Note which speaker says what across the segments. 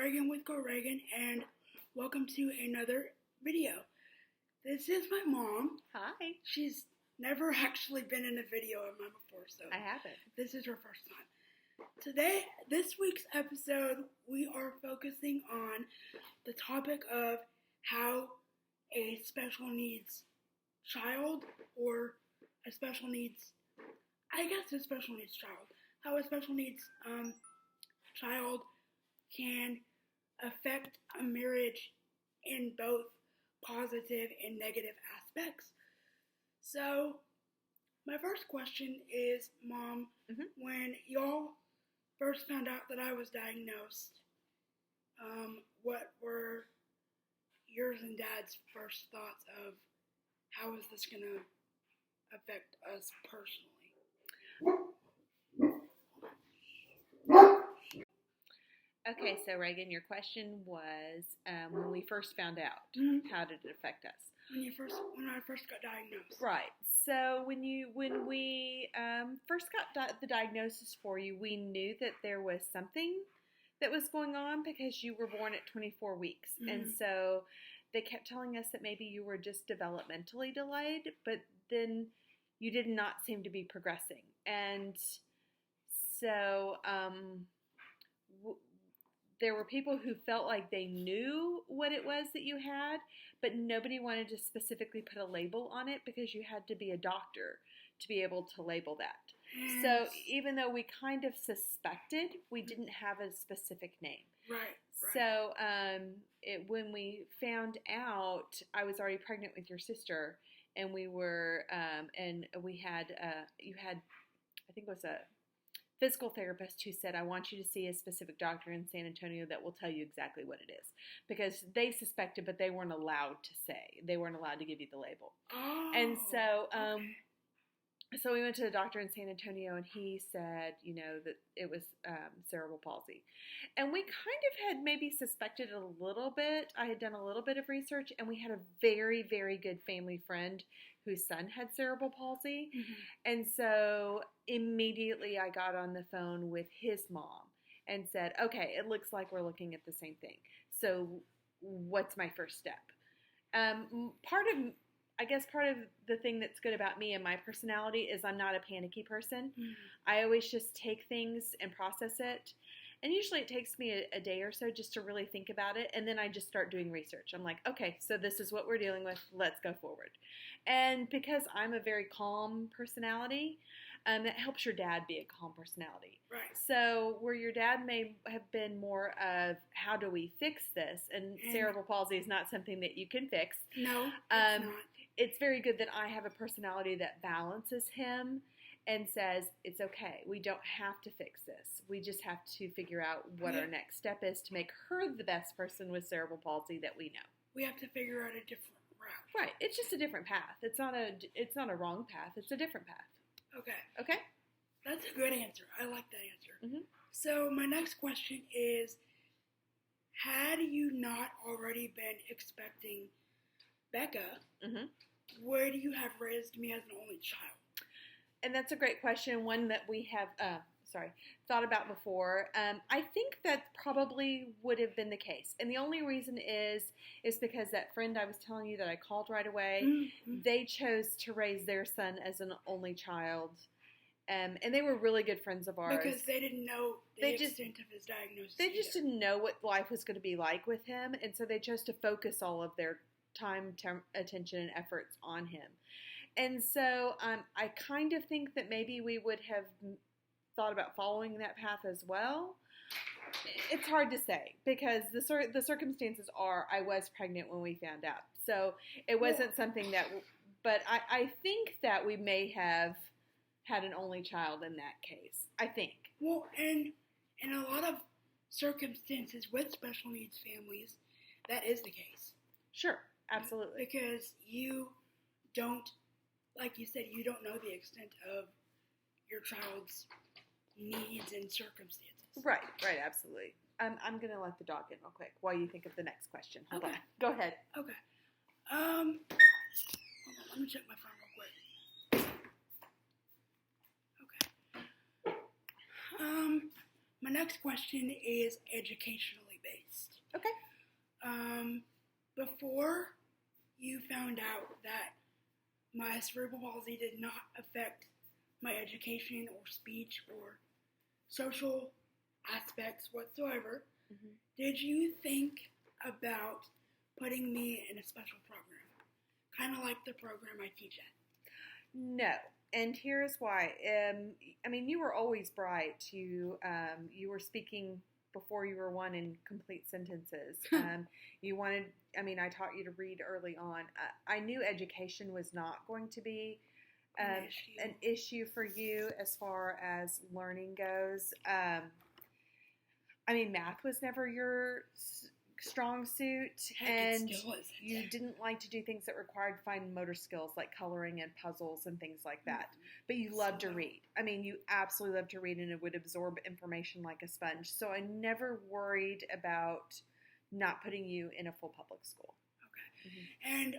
Speaker 1: Regan with Regan, and welcome to another video. This is my mom.
Speaker 2: Hi.
Speaker 1: She's never actually been in a video of mine before, so
Speaker 2: I haven't.
Speaker 1: this is her first time. This week's episode, we are focusing on the topic of how a special needs child, or a special needs, child, how a special needs child can affect a marriage in both positive and negative aspects. So, my first question is, Mom, when y'all first found out that I was diagnosed, what were yours and Dad's first thoughts of how is this going to affect us personally?
Speaker 2: Okay, so Reagan, your question was when we first found out, how did it affect us?
Speaker 1: When I first got diagnosed.
Speaker 2: Right. So when we first got the diagnosis for you, we knew that there was something that was going on because you were born at 24 weeks, and so they kept telling us that maybe you were just developmentally delayed, but then you did not seem to be progressing, and so there were people who felt like they knew what it was that you had, but nobody wanted to specifically put a label on it because you had to be a doctor to be able to label that.
Speaker 1: Yes.
Speaker 2: So even though we kind of suspected, we didn't have a specific name.
Speaker 1: Right.
Speaker 2: So when we found out, I was already pregnant with your sister, and we were, and we had, you had, I think it was a physical therapist who said, I want you to see a specific doctor in San Antonio that will tell you exactly what it is. Because they suspected, but they weren't allowed to say. They weren't allowed to give you the label.
Speaker 1: Oh,
Speaker 2: and so,
Speaker 1: okay.
Speaker 2: So we went to the doctor in San Antonio, and he said, that it was cerebral palsy. And we kind of had maybe suspected it a little bit. I had done a little bit of research, and we had a very, very good family friend whose son had cerebral palsy. And so immediately I got on the phone with his mom and said, okay, it looks like we're looking at the same thing. So what's my first step? Part of the thing that's good about me and my personality is I'm not a panicky person. I always just take things and process it. And usually it takes me a day or so just to really think about it. And then I just start doing research. I'm like, okay, so this is what we're dealing with. Let's go forward. And because I'm a very calm personality, that helps your dad be a calm personality.
Speaker 1: Right.
Speaker 2: So where your dad may have been more of how do we fix this? And cerebral palsy is not something that you can fix.
Speaker 1: No, it's not.
Speaker 2: It's very good that I have a personality that balances him and says, it's okay. We don't have to fix this. We just have to figure out what our next step is to make her the best person with cerebral palsy that we know.
Speaker 1: We have to figure out a different route.
Speaker 2: Right. It's just a different path. It's not a wrong path. It's a different path.
Speaker 1: Okay. That's a good answer. I like that answer.
Speaker 2: Mm-hmm.
Speaker 1: So my next question is, had you not already been expecting Becca, would you have raised me as an only child?
Speaker 2: And that's a great question, one that we have thought about before. I think that probably would have been the case. And the only reason is because that friend I was telling you that I called right away, they chose to raise their son as an only child. And they were really good friends of ours.
Speaker 1: Because they didn't know the extent of his diagnosis.
Speaker 2: They just didn't know what life was going to be like with him. And so they chose to focus all of their time, attention, and efforts on him. And so I kind of think that maybe we would have thought about following that path as well. It's hard to say because the circumstances are I was pregnant when we found out. So it wasn't something that, but I think that we may have had an only child in that case. I think.
Speaker 1: Well, and in a lot of circumstances with special needs families, that is the case.
Speaker 2: Sure, absolutely.
Speaker 1: Because you don't, like you said, you don't know the extent of your child's needs and circumstances.
Speaker 2: Right, absolutely. I'm going to let the dog in real quick while you think of the next question. Hold on.
Speaker 1: Okay.
Speaker 2: Go ahead.
Speaker 1: Okay. Hold on, let me check my phone real quick. Okay. My next question is educationally based.
Speaker 2: Okay.
Speaker 1: Before you found out that my cerebral palsy did not affect my education or speech or social aspects whatsoever, did you think about putting me in a special program? Kind of like the program I teach at.
Speaker 2: No. And here's why. I mean, you were always bright. You were speaking before you were one in complete sentences. You wanted, I mean, I taught you to read early on. I knew education was not going to be an issue for you as far as learning goes. I mean, math was never your strong suit, and you didn't like to do things that required fine motor skills like coloring and puzzles and things like that. But you loved to read. I mean, you absolutely loved to read, and it would absorb information like a sponge. So I never worried about not putting you in a full public school.
Speaker 1: Okay. And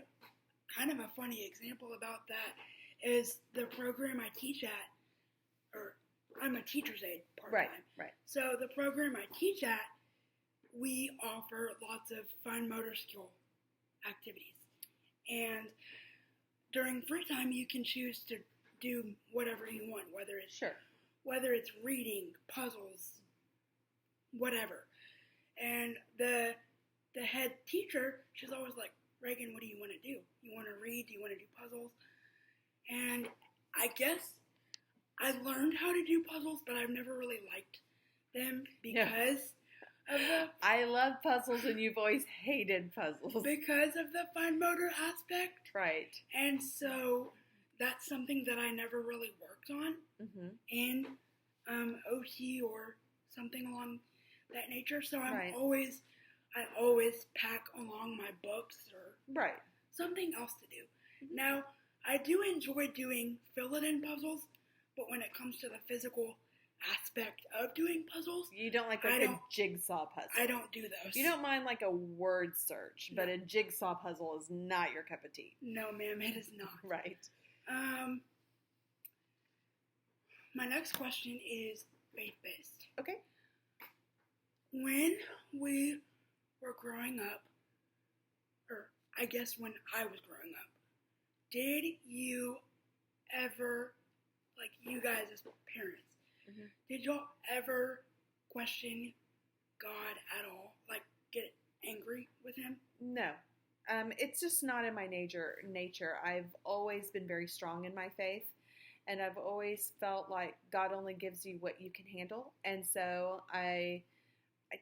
Speaker 1: kind of a funny example about that is the program I teach at, or I'm a teacher's aide part-time.
Speaker 2: Right.
Speaker 1: So the program I teach at, we offer lots of fine motor skill activities. And during free time, you can choose to do whatever you want, whether it's reading, puzzles, whatever. And the head teacher, she's always like, Regan, what do you want to do? You want to read? Do you want to do puzzles? And I guess I learned how to do puzzles, but I've never really liked them because of the...
Speaker 2: I love puzzles, and you've always hated puzzles.
Speaker 1: Because of the fine motor aspect.
Speaker 2: Right.
Speaker 1: And so that's something that I never really worked on in OT or something along that nature. So I always pack along my books or something else to do. Now, I do enjoy doing fill-it-in puzzles, but when it comes to the physical aspect of doing puzzles,
Speaker 2: you don't like a jigsaw puzzle.
Speaker 1: I don't do those.
Speaker 2: You don't mind like a word search, but a jigsaw puzzle is not your cup of tea.
Speaker 1: No, ma'am, it is not.
Speaker 2: Right.
Speaker 1: My next question is faith-based.
Speaker 2: Okay.
Speaker 1: When we were growing up, or I guess when I was growing up, did you ever, like you guys as parents, did y'all ever question God at all? Like get angry with him?
Speaker 2: No. It's just not in my nature. I've always been very strong in my faith, and I've always felt like God only gives you what you can handle. And so I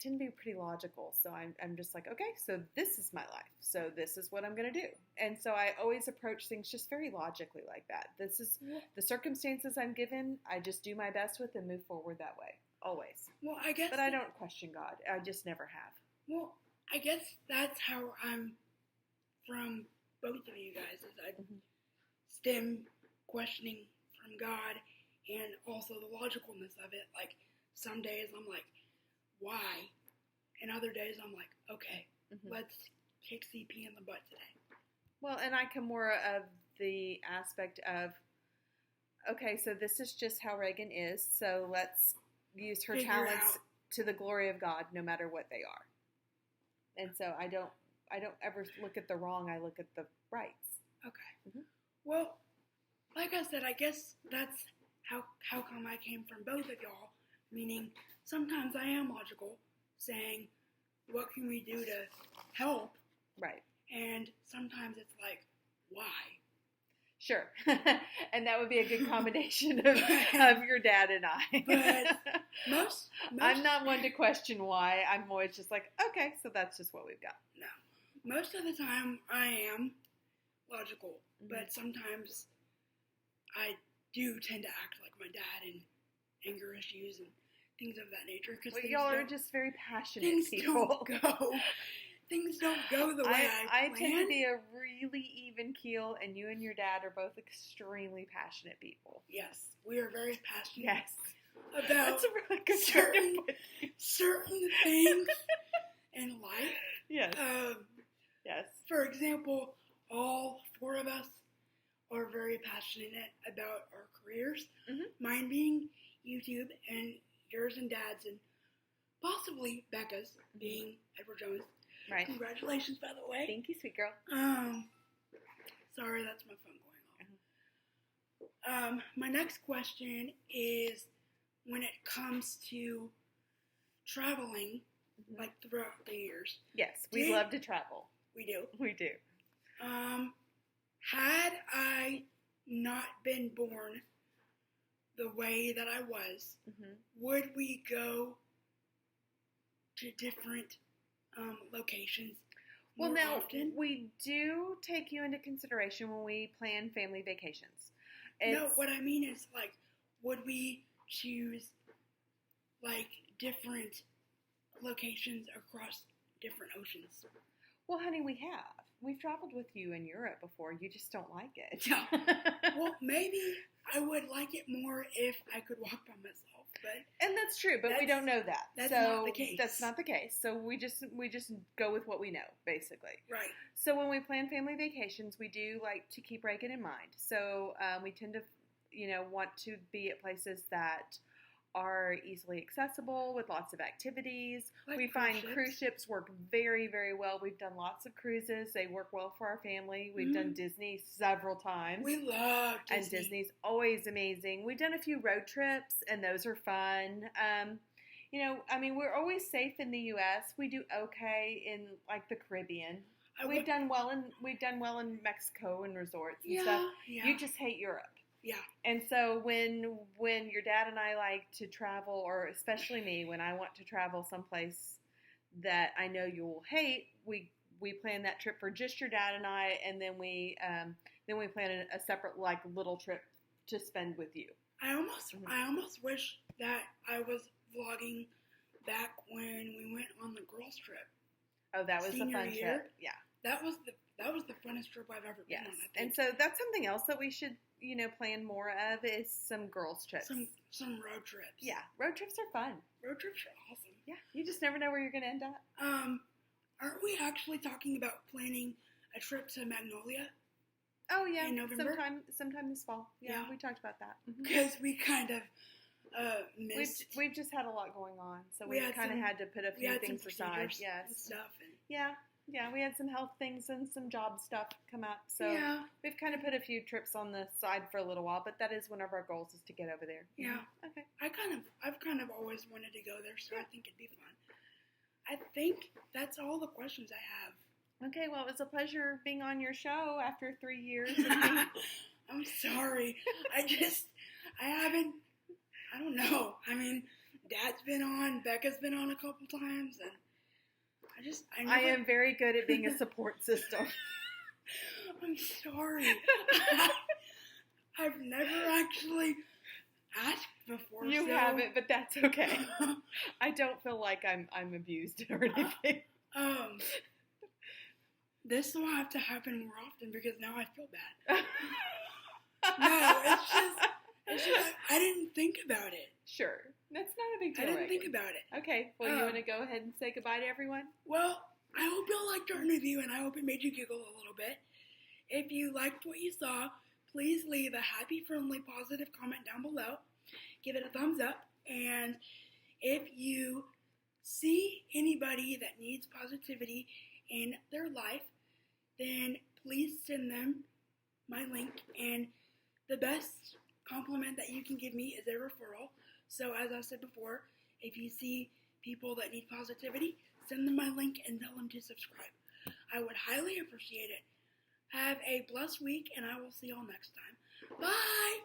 Speaker 2: tend to be pretty logical. So I'm just like, okay, so this is my life. So this is what I'm going to do. And so I always approach things just very logically like that. This is the circumstances I'm given. I just do my best with and move forward that way. Always.
Speaker 1: Well, I guess.
Speaker 2: But I don't question God. I just never have.
Speaker 1: Well, I guess that's how I'm from both of you guys. Is I stem questioning from God and also the logicalness of it. Like some days I'm like, why? And other days I'm like, okay, let's kick CP in the butt today.
Speaker 2: Well, and I come more of the aspect of, okay, so this is just how Regan is, so let's use her talents to the glory of God, no matter what they are. And so I don't ever look at the wrong, I look at the rights.
Speaker 1: Okay. Well, like I said, I guess that's how come I came from both of y'all, meaning sometimes I am logical, saying, what can we do to help?
Speaker 2: Right.
Speaker 1: And sometimes it's like, why?
Speaker 2: Sure. And that would be a good combination of your dad and I.
Speaker 1: But most
Speaker 2: I'm not one to question why. I'm always just like, okay, so that's just what we've got.
Speaker 1: No. Most of the time I am logical, but sometimes I do tend to act like my dad in anger issues and things of that nature.
Speaker 2: Well, y'all are just very passionate people.
Speaker 1: Things don't go the way I
Speaker 2: tend to be a really even keel, and you and your dad are both extremely passionate people.
Speaker 1: Yes, we are very passionate.
Speaker 2: Yes.
Speaker 1: About
Speaker 2: That's a really good
Speaker 1: certain things in life.
Speaker 2: Yes. Yes.
Speaker 1: For example, all four of us are very passionate about our careers. Mine being YouTube, and yours and Dad's and possibly Becca's, being Edward Jones.
Speaker 2: Right.
Speaker 1: Congratulations, by the way.
Speaker 2: Thank you, sweet girl.
Speaker 1: Sorry, that's my phone going off. My next question is, when it comes to traveling, like throughout the years.
Speaker 2: Yes, we love to travel.
Speaker 1: We do.
Speaker 2: We do.
Speaker 1: Had I not been born the way that I was, would we go to different locations more often?
Speaker 2: We do take you into consideration when we plan family vacations.
Speaker 1: No, what I mean is, like, would we choose, like, different locations across different oceans?
Speaker 2: Well, honey, we have. We've traveled with you in Europe before. You just don't like it.
Speaker 1: No. Well, maybe I would like it more if I could walk by myself.
Speaker 2: And that's true, but we don't know that.
Speaker 1: That's not the case.
Speaker 2: That's not the case. So we just go with what we know, basically.
Speaker 1: Right.
Speaker 2: So when we plan family vacations, we do like to keep Reagan in mind. So we tend to, want to be at places that are easily accessible with lots of activities.
Speaker 1: Like
Speaker 2: we find cruise ships work very, very well. We've done lots of cruises. They work well for our family. We've done Disney several times.
Speaker 1: We love Disney.
Speaker 2: And Disney's always amazing. We've done a few road trips, and those are fun. We're always safe in the U.S. We do okay in, like, the Caribbean. We've done well in Mexico and resorts and stuff.
Speaker 1: Yeah.
Speaker 2: You just hate Europe.
Speaker 1: Yeah.
Speaker 2: And so when your dad and I like to travel, or especially me, when I want to travel someplace that I know you'll hate, we plan that trip for just your dad and I, and then we plan a separate, like, little trip to spend with you.
Speaker 1: I almost wish that I was vlogging back when we went on the girls' trip.
Speaker 2: Oh, that was the fun trip. Yeah.
Speaker 1: That was the funnest trip I've ever been on. I think.
Speaker 2: And so that's something else that we should, plan more of, is some girls' trips.
Speaker 1: Some road trips.
Speaker 2: Yeah, road trips are fun.
Speaker 1: Road trips are awesome.
Speaker 2: Yeah, you just never know where you're going to end up.
Speaker 1: Aren't we actually talking about planning a trip to Magnolia?
Speaker 2: Oh, yeah.
Speaker 1: In November?
Speaker 2: Sometime this fall. Yeah, we talked about that.
Speaker 1: Because we kind of missed.
Speaker 2: We've just had a lot going on, so we kind of had to put a few things aside. Yes.
Speaker 1: And stuff.
Speaker 2: Yeah, we had some health things and some job stuff come up, so we've kind of put a few trips on the side for a little while, but that is one of our goals, is to get over there.
Speaker 1: Yeah.
Speaker 2: Okay.
Speaker 1: I've kind of always wanted to go there, so I think it'd be fun. I think that's all the questions I have.
Speaker 2: Okay, well, it was a pleasure being on your show after 3 years.
Speaker 1: I'm sorry. I don't know. I mean, Dad's been on, Becca's been on a couple times, and I
Speaker 2: am very good at being a support system.
Speaker 1: I'm sorry. I've never actually asked before.
Speaker 2: You haven't, but that's okay. I don't feel like I'm abused or anything.
Speaker 1: This will have to happen more often, because now I feel bad. No, it's just I didn't think about it.
Speaker 2: Sure. That's not a big deal.
Speaker 1: I didn't think about it.
Speaker 2: Okay. Well, you want to go ahead and say goodbye to everyone?
Speaker 1: Well, I hope you liked our interview, and I hope it made you giggle a little bit. If you liked what you saw, please leave a happy, friendly, positive comment down below. Give it a thumbs up. And if you see anybody that needs positivity in their life, then please send them my link. And the best compliment that you can give me is a referral. So as I said before, if you see people that need positivity, send them my link and tell them to subscribe. I would highly appreciate it. Have a blessed week, and I will see y'all next time. Bye!